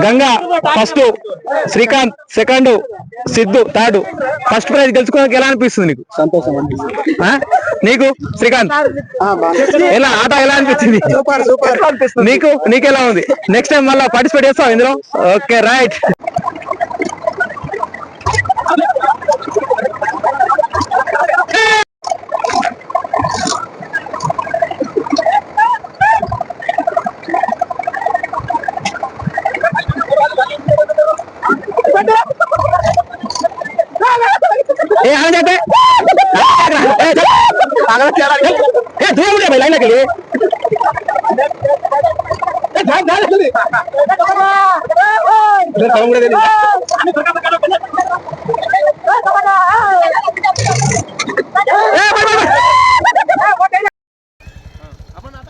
Ganga first, Srikanth second, Siddhu third. First prize గెలుచుకోవడానికి ఎలా అనిపిస్తుంది నీకు? సంతోషం అనిపిస్తుంది. నీకు శ్రీకాంత్ ఎలా ఆట ఎలా అనిపించింది? నీకు ఎలా ఉంది? నెక్స్ట్ టైం మళ్ళీ పార్టిసిపేట్ చేస్తావు ఇందులో? Okay right.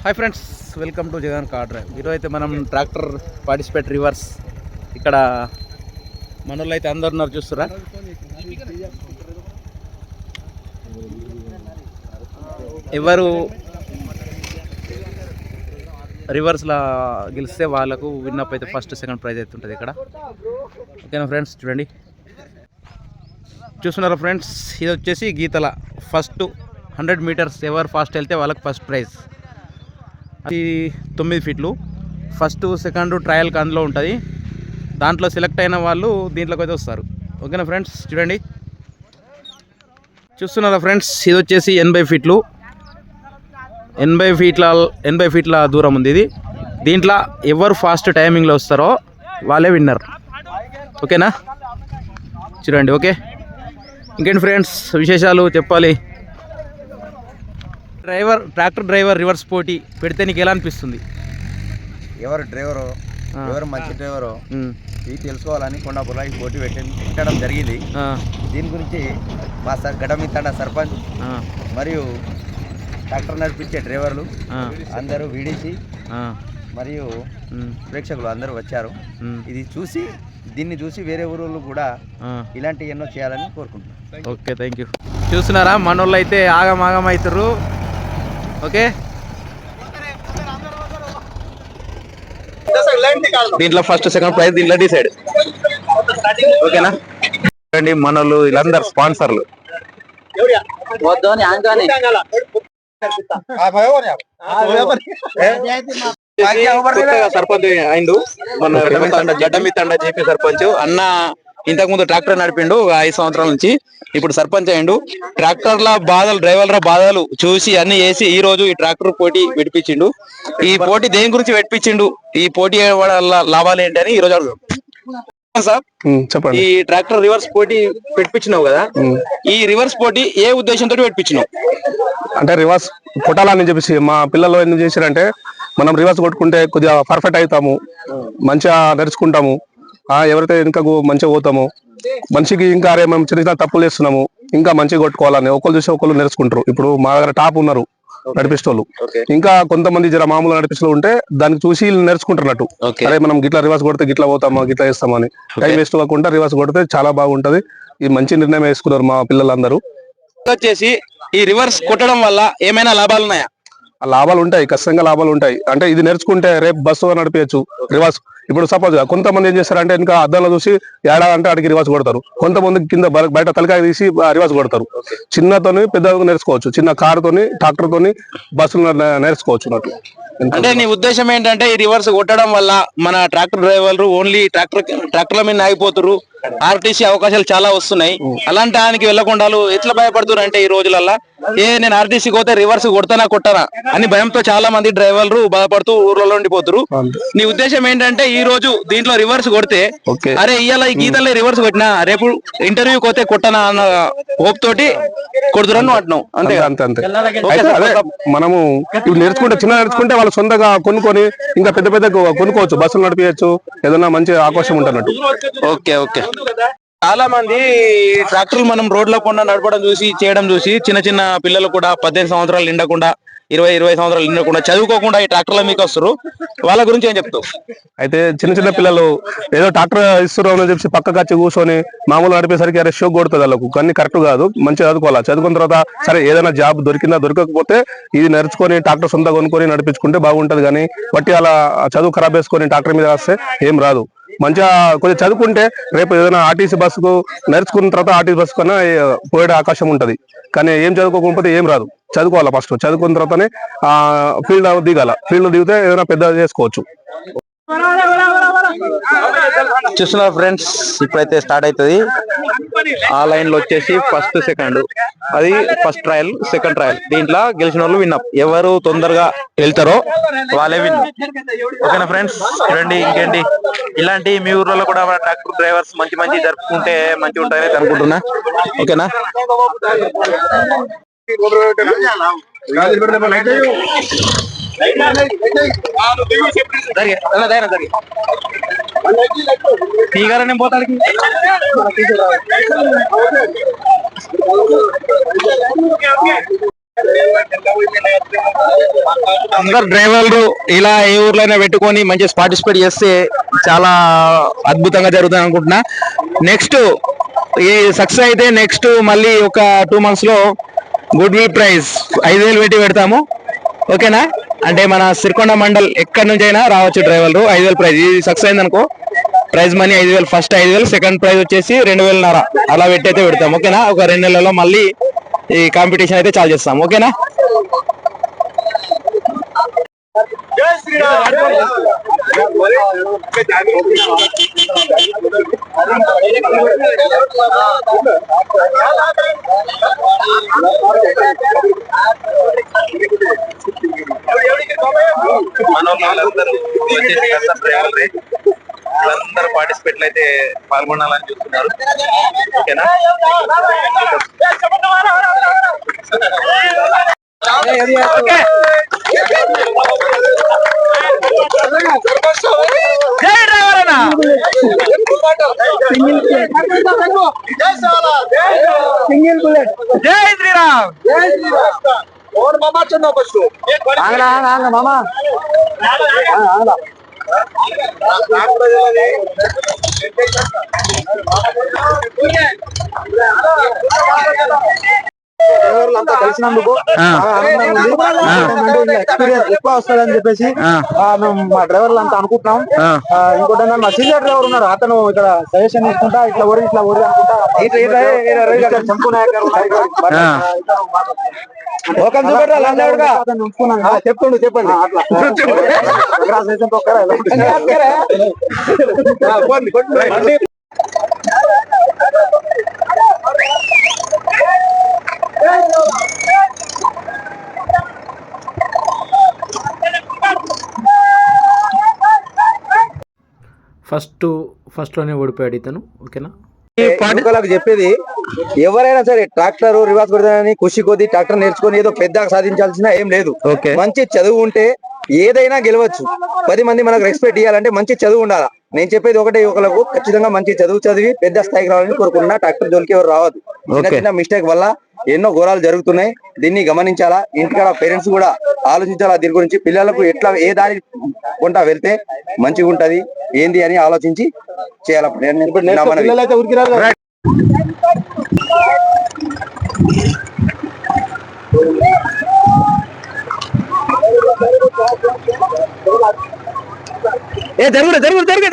Hi friends, welcome to Jagan car drive. ఈరోజు అయితే మనం ట్రాక్టర్ పార్టిసిపేట్ రివర్స్ ఇక్కడ మనోళ్ళు అయితే అందరు ఉన్నారు, చూస్తురా? ఎవరు రివర్స్లా గెలిస్తే వాళ్ళకు విన్నప్ అయితే ఫస్ట్ సెకండ్ ప్రైజ్ అయితే ఉంటుంది ఇక్కడ. ఓకేనా ఫ్రెండ్స్, చూడండి చూస్తున్నారా ఫ్రెండ్స్? ఇది వచ్చేసి గీతల ఫస్ట్ 100 మీటర్స్ ఎవరు ఫాస్ట్ వెళ్తే వాళ్ళకి ఫస్ట్ ప్రైజ్. అది 9 ఫీట్లు. ఫస్ట్ సెకండ్ ట్రయల్కి అందులో ఉంటుంది. దాంట్లో సెలెక్ట్ అయిన వాళ్ళు దీంట్లోకి అయితే వస్తారు. ఓకేనా ఫ్రెండ్స్, చూడండి చూస్తున్నారా ఫ్రెండ్స్? ఇది వచ్చేసి 80 ఫీట్లు. 80 ఫీట్ల దూరం ఉంది ఇది. దీంట్లో ఎవరు ఫాస్ట్ టైమింగ్లో వస్తారో వాళ్ళే విన్నర్. ఓకేనా, చూడండి. ఓకే, ఇంకేంటి ఫ్రెండ్స్ విశేషాలు చెప్పాలి? ట్రాక్టర్ డ్రైవర్ రివర్స్ పోటీ పెడితే నీకు ఎలా అనిపిస్తుంది? ఎవరు డ్రైవరు, ఎవరు మంచి డ్రైవరు ఇది తెలుసుకోవాలని కొండాపురంలో ఈ పోటీ పెట్టడం జరిగింది. దీని గురించి మా గడమితండ సర్పంచ్ మరియు ట్రాక్టర్ నడిపించే డ్రైవర్లు అందరూ వీడిసి మరియు ప్రేక్షకులు అందరూ వచ్చారు. దీన్ని చూసి వేరే ఊరు కూడా ఇలాంటి ఎన్నో చేయాలని కోరుకుంటున్నాను. Okay, thank you. చూస్తున్నారా, మనోళ్ళు అయితే ఆగం అవుతారు. ఓకే, దీంట్లో ఫస్ట్ సెకండ్ ప్రైజ్ దీంట్లో డిసైడ్. ఓకేనా, చూడండి మనోళ్ళు వీళ్ళందరూ స్పాన్సర్లు. సర్పంచ్ అయిండు మన జడ్డమితండ జేపీ సర్పంచ్ అన్న. ఇంతకు ముందు ట్రాక్టర్ నడిపిండు 5 సంవత్సరాల నుంచి. ఇప్పుడు సర్పంచ్ అయిండు. ట్రాక్టర్ల బాధలు, డ్రైవర్ల బాధలు చూసి అన్ని చేసి ఈ రోజు ఈ ట్రాక్టర్ పోటీ పెట్టించిండు. ఈ పోటీ దేని గురించి పెట్టించిండు, ఈ పోటీ వల్ల లాభాలు ఏంటి అని ఈ రోజు అడుగు. సార్ చెప్పండి, ఈ ట్రాక్టర్ రివర్స్ పోటీ పెట్టించినావు కదా, ఈ రివర్స్ పోటీ ఏ ఉద్దేశంతో పెట్టించినావు? అంటే రివర్స్ కొట్టాలని చెప్పేసి మా పిల్లలు ఎందుకు చేశారంటే, మనం రివర్స్ కొట్టుకుంటే కొద్దిగా పర్ఫెక్ట్ అవుతాము, మంచిగా నడుచుకుంటాము. ఎవరైతే ఇంకా మంచిగా పోతాము, మనిషికి ఇంకా మేము చిన్న చిన్న తప్పులు చేస్తున్నాము, ఇంకా మంచిగా కొట్టుకోవాలని ఒకళ్ళు చూసి ఒకళ్ళు నేర్చుకుంటారు. ఇప్పుడు మా దగ్గర టాప్ ఉన్నారు నడిపిస్తోళ్ళు, ఇంకా కొంతమంది జర మామూలు నడిపిస్తూ ఉంటే దానికి చూసి నేర్చుకుంటున్నట్టు. అరే మనం గిట్లా రివర్స్ కొడితే గిట్లా పోతామా, గిట్లా చేస్తామని. టైం వేస్ట్ కాకుండా రివర్స్ కొడితే చాలా బాగుంటది. ఈ మంచి నిర్ణయం వేసుకున్నారు మా పిల్లలందరూ. వచ్చేసి ఈ రివర్స్ కొట్టడం వల్ల ఏమైనా లాభాలు ఉన్నాయా? లాభాలు ఉంటాయి, ఖచ్చితంగా లాభాలు ఉంటాయి. అంటే ఇది నేర్చుకుంటే రేపు బస్సు నడిపించచ్చు రివర్స్. ఇప్పుడు సపోజ్ కొంతమంది ఏం చేస్తారంటే ఇంకా అద్దంలో చూసి ఏడా అంటే అడిగి రివర్స్ కొడతారు. కొంతమంది కింద బయట తలకాయ తీసి రివర్స్ కొడతారు. చిన్నతోని పెద్దగా నేర్చుకోవచ్చు, చిన్న కారుతోని ట్రాక్టర్ తోని బస్సులు నేర్చుకోవచ్చు. అంటే నీ ఉద్దేశం ఏంటంటే ఈ రివర్స్ కొట్టడం వల్ల మన ట్రాక్టర్ డ్రైవర్లు ఓన్లీ ట్రాక్టర్ల మీద ఆగిపోతారు, ఆర్టీసీ అవకాశాలు చాలా వస్తున్నాయి. అలాంటి దానికి వెళ్ళకుండా ఎట్లా భయపడుతున్నారు అంటే ఈ రోజులల్లా నేను ఆర్టీసీకి పోతే రివర్స్ కొట్టానా అని భయంతో చాలా మంది డ్రైవర్లు బాధపడుతూ ఊర్లలో ఉండిపోతారు. నీ ఉద్దేశం ఏంటంటే ఈ రోజు దీంట్లో రివర్స్ కొడితే అరే ఇవాళ ఈ గీతల్లో రివర్స్ కొట్టినా రేపు ఇంటర్వ్యూకి పోతే కొట్టనా అన్న హోప్ తోటి కొడుతురని అంటున్నావు. అంతే అంతే. మనము నేర్చుకుంటే చిన్న నేర్చుకుంటే వాళ్ళు సొంతగా కొనుక్కొని ఇంకా పెద్ద పెద్ద కొనుక్కోవచ్చు, బస్సులు నడిపించచ్చు, ఏదైనా మంచి ఆకర్షణ ఉంటున్నట్టు. Okay okay. చాలా మంది ట్రాక్టర్లు మనం రోడ్ల కొండ నడపడం చూసి చేయడం చూసి చిన్న చిన్న పిల్లలు కూడా 18 సంవత్సరాలు నిండకుండా 20 సంవత్సరాలు నిండకుండా చదువుకోకుండా ఈ ట్రాక్టర్ల మీకు వస్తారు, వాళ్ళ గురించి ఏం చెప్తావు? అయితే చిన్న చిన్న పిల్లలు ఏదో ట్రాక్టర్ ఇస్తున్నారు అని చెప్పి పక్కకు వచ్చి కూర్చొని మామూలు నడిపేసరికి అరే షో కొడుతుంది వాళ్ళకు, కానీ కరెక్ట్ కాదు. మంచిగా చదువుకోవాలా, చదువుకున్న తర్వాత సరే ఏదైనా జాబ్ దొరికిందా దొరకకపోతే ఇది నేర్చుకొని ట్రాక్టర్ సొంత కొనుక్కొని నడిపించుకుంటే బాగుంటది. కానీ బట్టి అలా చదువు ఖరాబ్ వేసుకొని ట్రాక్టర్ మీద వస్తే ఏం రాదు. మంచిగా కొంచెం చదువుకుంటే రేపు ఏదైనా ఆర్టీసీ బస్సుకు నేర్చుకున్న తర్వాత ఆర్టీసీ బస్సు కన్నా పోయే అవకాశం ఉంటది. కానీ ఏం చదువుకోకపోతే ఏం రాదు. చదువుకోవాలా, ఫస్ట్ చదువుకున్న తర్వాతనే ఫీల్డ్ దిగాల. ఫీల్డ్ దిగితే ఏదైనా పెద్ద చేసుకోవచ్చు. చూస్తున్నారు ఫ్రెండ్స్, ఇప్పుడైతే స్టార్ట్ అవుతుంది. ఆ లైన్ లో వచ్చేసి ఫస్ట్ సెకండ్, అది ఫస్ట్ ట్రయల్ సెకండ్ ట్రయల్. దీంట్లో గెలిచిన వాళ్ళు విన్ అప్. ఎవరు తొందరగా వెళ్తారో వాళ్ళే విన్. ఓకేనా ఫ్రెండ్స్, చూడండి. ఇంకేంటి ఇలాంటి మీ ఊర్లో కూడా మన ట్రాక్టర్ డ్రైవర్స్ మంచి జరుపుకుంటే మంచిగా ఉంటాయని అనుకుంటున్నా. ఓకేనా, నేను పోతాను. అందరు డ్రైవర్లు ఇలా ఏ ఊర్లైనా పెట్టుకొని మంచిగా పార్టిసిపేట్ చేస్తే చాలా అద్భుతంగా జరుగుతుంది అనుకుంటున్నా. నెక్స్ట్ ఈ సక్సెస్ అయితే నెక్స్ట్ మళ్ళీ ఒక 2 months లో గుడ్ విల్ ప్రైజ్ 5,000 పెట్టి పెడతాము. ఓకేనా, అంటే మన సిరికొండ మండల్ ఎక్కడి నుంచి అయినా రావచ్చు డ్రైవర్లు. 5,000 ప్రైజ్. ఇది సక్సెస్ అయింది అనుకో, prize money 5,000, first 5,000, second prize వచ్చేసి 2,500 అలా పెట్టి అయితే పెడతాం. ఓకేనా, ఒక 2 నెలల్లో మళ్ళీ ఈ కాంపిటీషన్ అయితే చాలు చేస్తాం. ఓకేనా, వాళ్ళందరూ పార్టిసిపేట్లు అయితే పాల్గొనాలని చూస్తున్నారు. ఓకేనా, జై డ్రైవర్ అన్న, జై శ్రీరామ్. అంతా కలిసినందుకు ఎక్స్పీరియన్స్ ఎక్కువ వస్తుందని చెప్పేసి మేము మా డ్రైవర్లు అంతా అనుకుంటున్నాం. ఇంకోటి మా సీనియర్ డ్రైవర్ ఉన్నారు, అతను ఇక్కడ సజెషన్ తీసుకుంటా ఇట్లా ఓడి అనుకుంటా చెప్తుండు. చెప్పండి ఫస్ట్ లోనే ఓడిపోయాడు ఇతను. ఓకేనా, చెప్పేది ఎవరైనా సరే ట్రాక్టర్ రివర్స్ కొడతానని ఖుషి కొద్ది ట్రాక్టర్ నేర్చుకొని ఏదో పెద్ద సాధించాల్సిన ఏం లేదు. మంచి చదువు ఉంటే ఏదైనా గెలవచ్చు. 10 మంది మనకు రెస్పెక్ట్ ఇవ్వాలంటే మంచి చదువు ఉండాలా. నేను చెప్పేది ఒకటే, యువకులకు ఖచ్చితంగా మంచి చదువు చదివి పెద్ద స్థాయికి రావాలని కోరుకుంటున్నా. ట్రాక్టర్ జోలికి ఎవరు రావద్దు. చిన్న మిస్టేక్ వల్ల ఎన్నో ఘోరాలు జరుగుతున్నాయి. దీన్ని గమనించాలా. ఇంటికాడ పేరెంట్స్ కూడా ఆలోచించాలా దీని గురించి. పిల్లలకు ఎట్లా ఏ దారి కొంటా వెళ్తే మంచిగా ఉంటది ఏంది అని ఆలోచించి చేయాలి.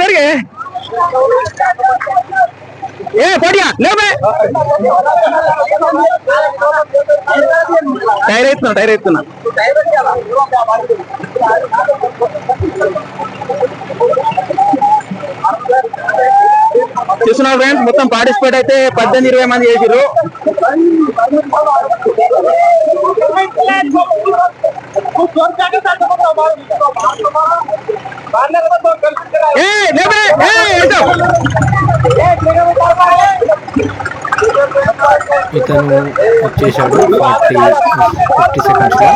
జరిగే ఏ పడియా లేవే టైర్ ఎత్తున్నా చూస్తున్నారు ఫ్రెండ్స్, మొత్తం పార్టిసిపేట్ అయితే 18-20 మంది చేసిర్రు. ఇతను వచ్చేసాడు 50 seconds లో.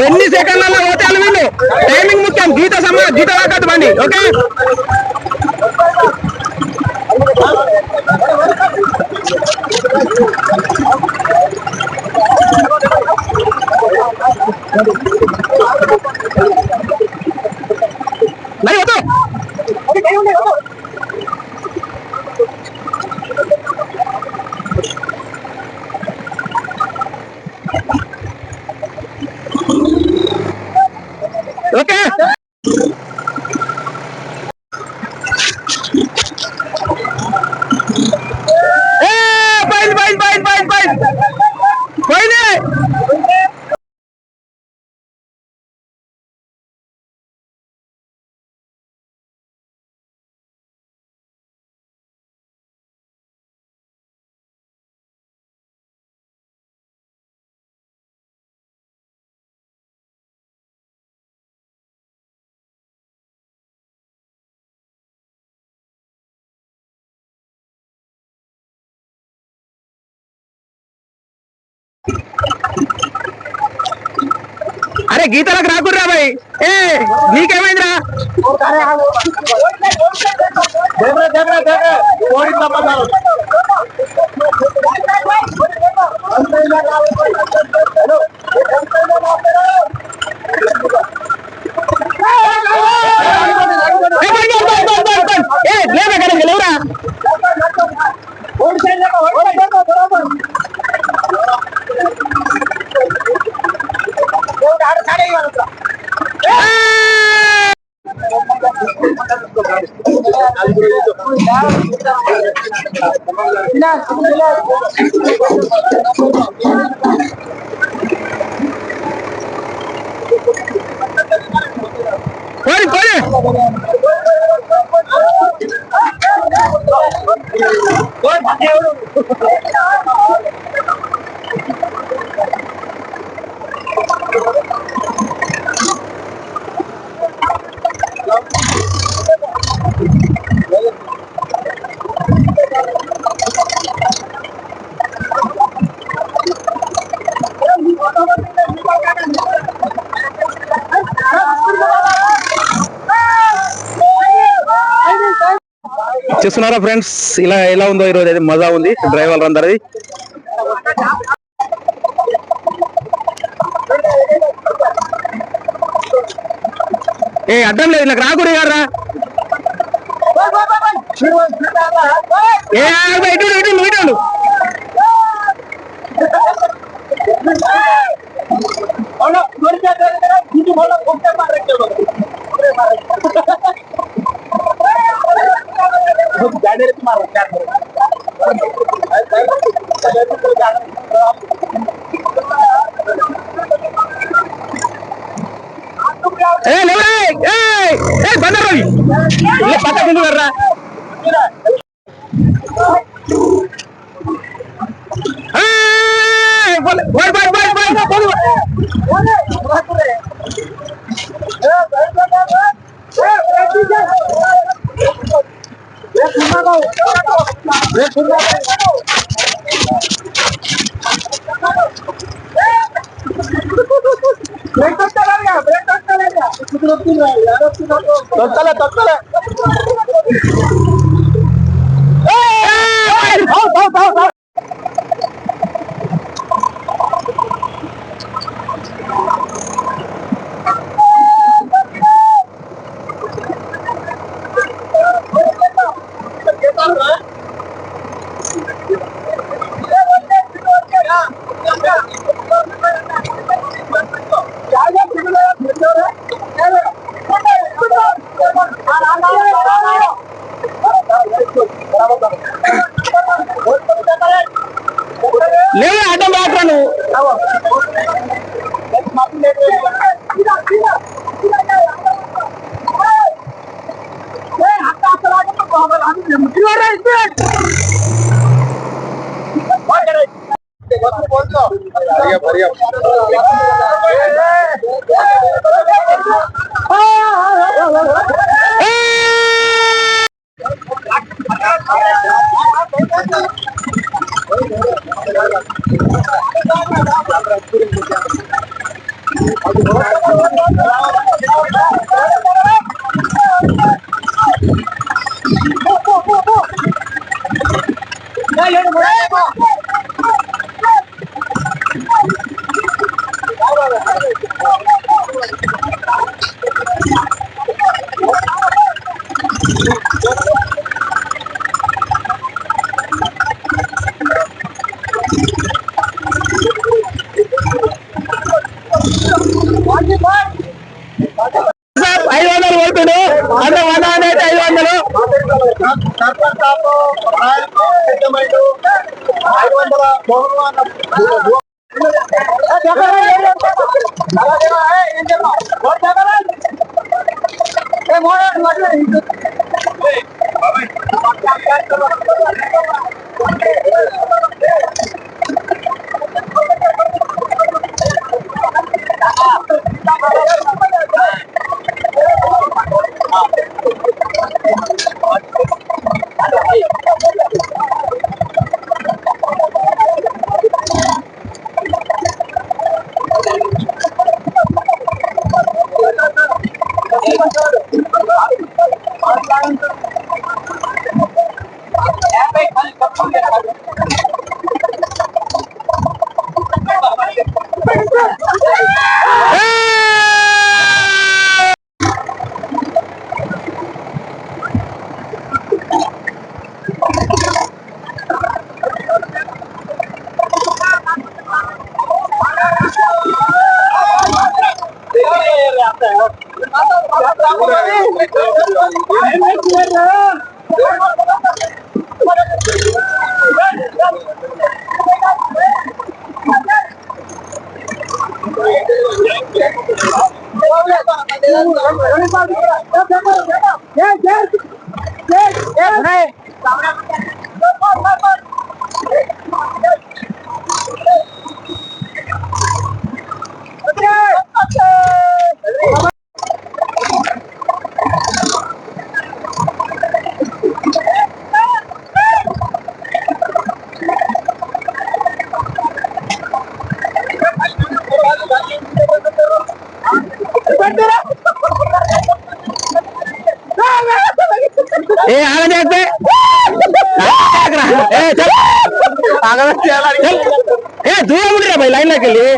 ఎన్ని సెకండ్లలో పోతాను వీళ్ళు. టైమింగ్ ముఖ్యం. గీత దాకా బండి. ఓకే, ఓకే అరే గీతలకు రాకుర్రా బాయ్ ఏ నీకేమైందిరా లేవరా చూస్తున్నారా ఫ్రెండ్స్ ఇలా ఎలా ఉందో ఈరోజు అయితే మజా ఉంది డ్రైవర్ అందరిది ఏ అడ్డం లేదు నాకు రాకూడదు గారా ఏ ఇటు పక్కరా లేదు అడ్డం రాత్రా నువ్వు दूर उड़ रहा भाई लाइन के लिए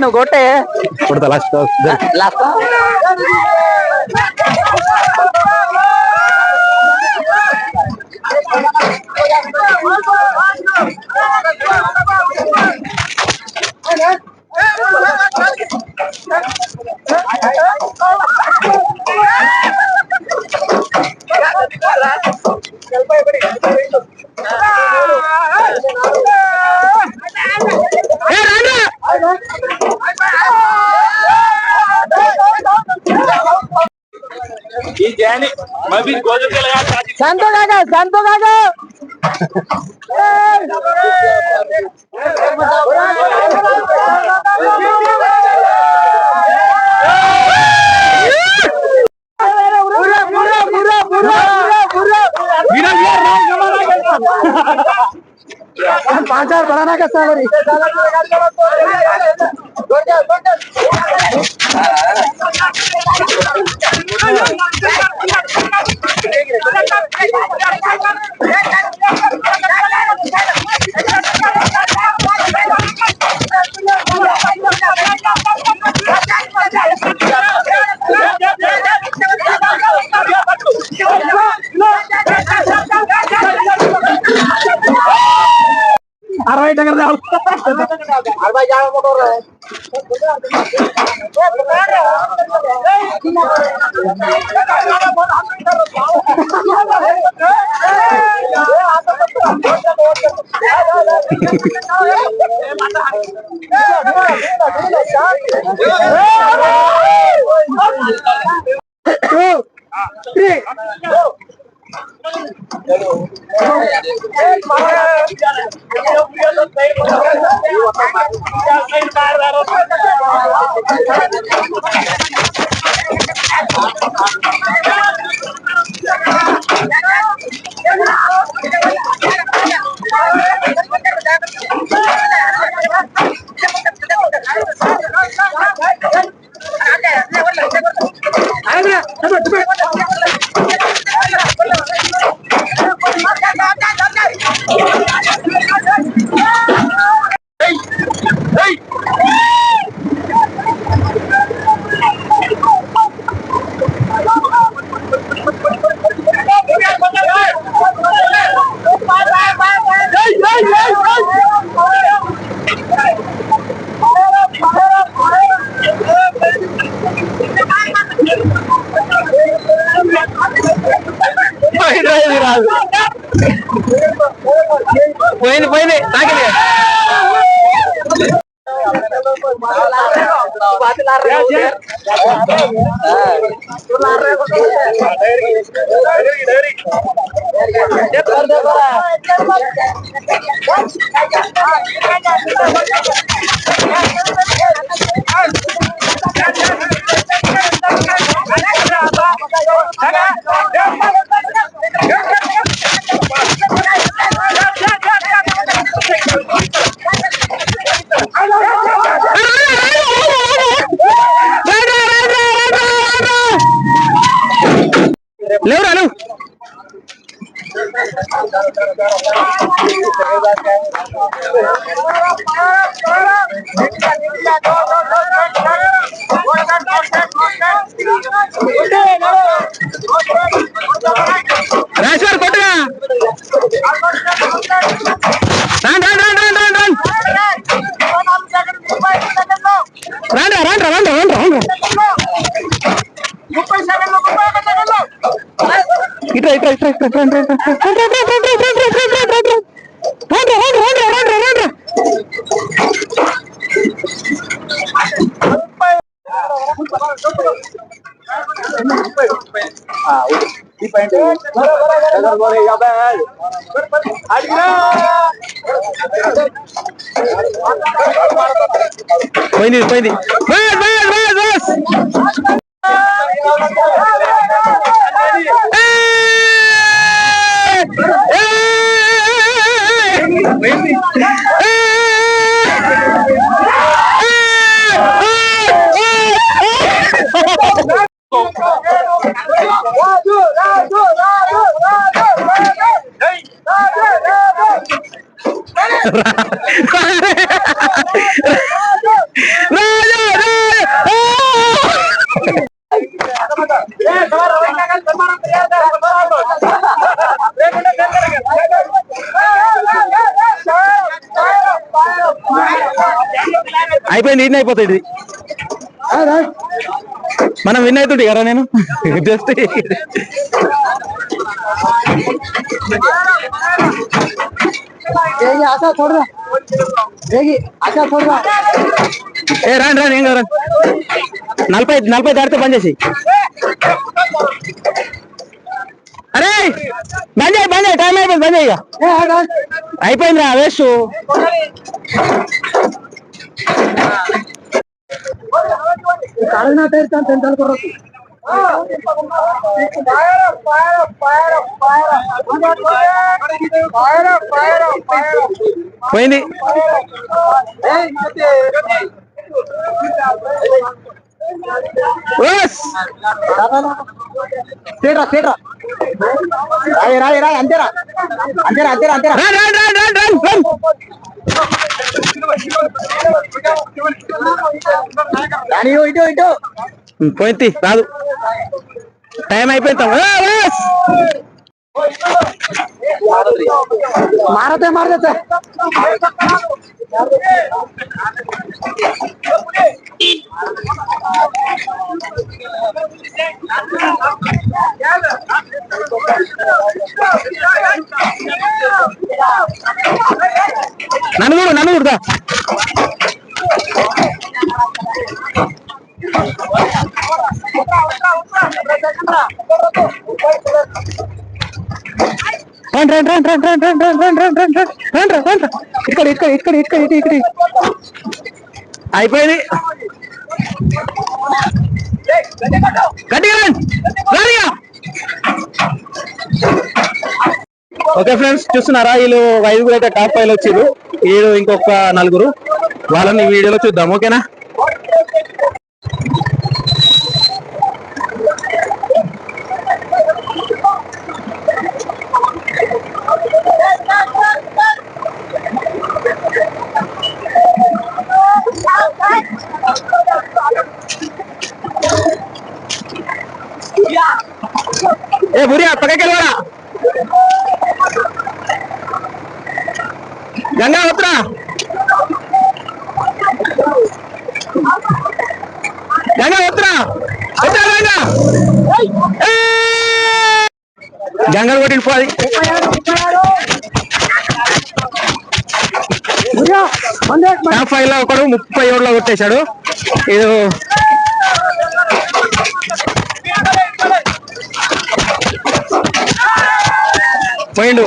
నువ్వు కొట్టే కొడతా లాస్ట్ లాస్ట్ संतो काका पांच हजार बढ़ाना का सैलरी अरवई टकर పోయింది పోయింది తాకింది. లేవురా నువ్వు రాజేశ్వర్ కొట్టుగా రాండ్రా రాండ్రా రాండ్రా రాండ్రా ఇట్రా ఇట్రా ఇట్రా ఇట్రా పోయింది పోయింది అయిపోయింది. ఇన్ని అయిపోతాయి. మనం విన్ అవుతుంది కదా. నేను జస్ట్ ఏ రాండి రాండి ఏం కాదు. 40 దాటితే బంద్ చేసి. అరే బంద్ చేయి టైం అయిపోయింది బంద్ చేయ. అయిపోయింది రా వేస్ట్. పోయింది. అంతేరా పోయింది రాదు. టైం అయిపోయింది. మారతే మారతే నన్ను కూడా ఇక్కడ అయిపోయింది. ఓకే ఫ్రెండ్స్, చూస్తున్నారా వీళ్ళు 5 అయితే టాప్ 5 వచ్చారు. వీళ్ళు ఇంకొక 4 వాళ్ళని ఈ వీడియోలో చూద్దాం. ఓకేనా? ఏ బురియా పక్కకి వెళ్ళరా, గంగా ఉత్తరా గంగా ఉత్తరా గంగా గంగలు కొట్టి పోది. టాప్ 5 లో ఒకడు 37లో కొట్టేశాడు. ఇది పోయిండు.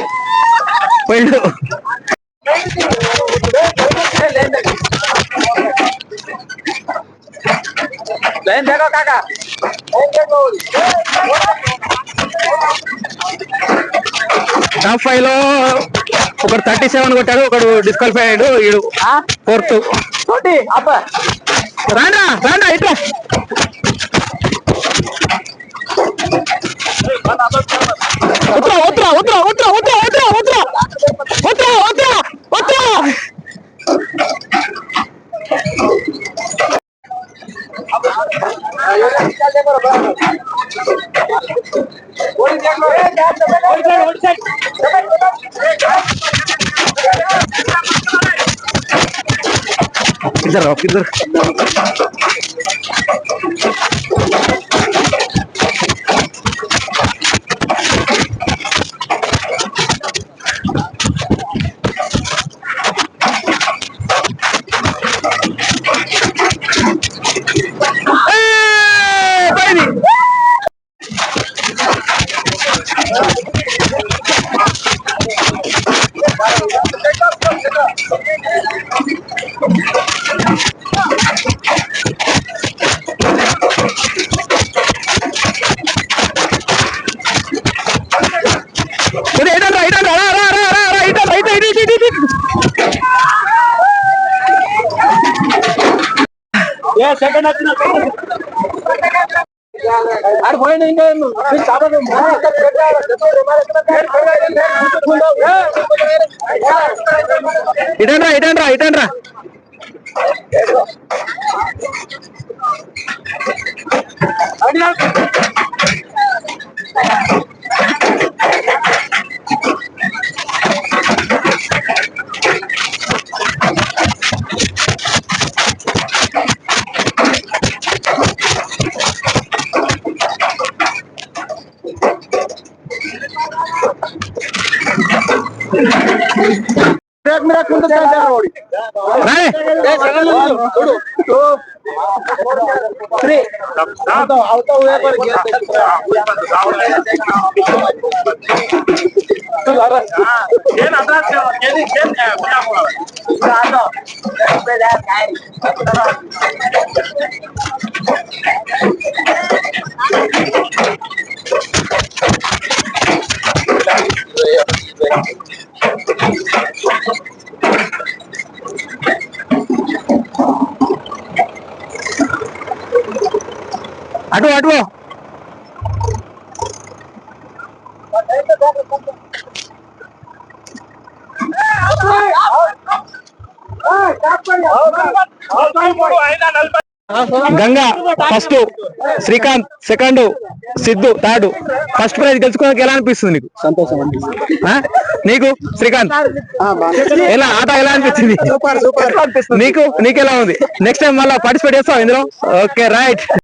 టాప్ 5 లో ఒకడు 37 కొట్టాడు, ఒకడు డిస్క్వాలిఫై అయ్యాడు. వీడు 4th. రాండ్రా ఇట్లా किधर సెకండ్ వచ్చిన అరే పోయిన ఇంకా ఇటండ్రా అటు Ganga first, Srikanth second, Siddhu third. First prize గెలుచుకోవడానికి ఎలా అనిపిస్తుంది నీకు? సంతోషం అనిపిస్తుంది. నీకు శ్రీకాంత్ ఎలా ఆట ఎలా అనిపించింది నీకు? నీకెలా ఉంది? నెక్స్ట్ టైం మళ్ళీ పార్టిసిపేట్ చేస్తావు ఇందులో? Okay right.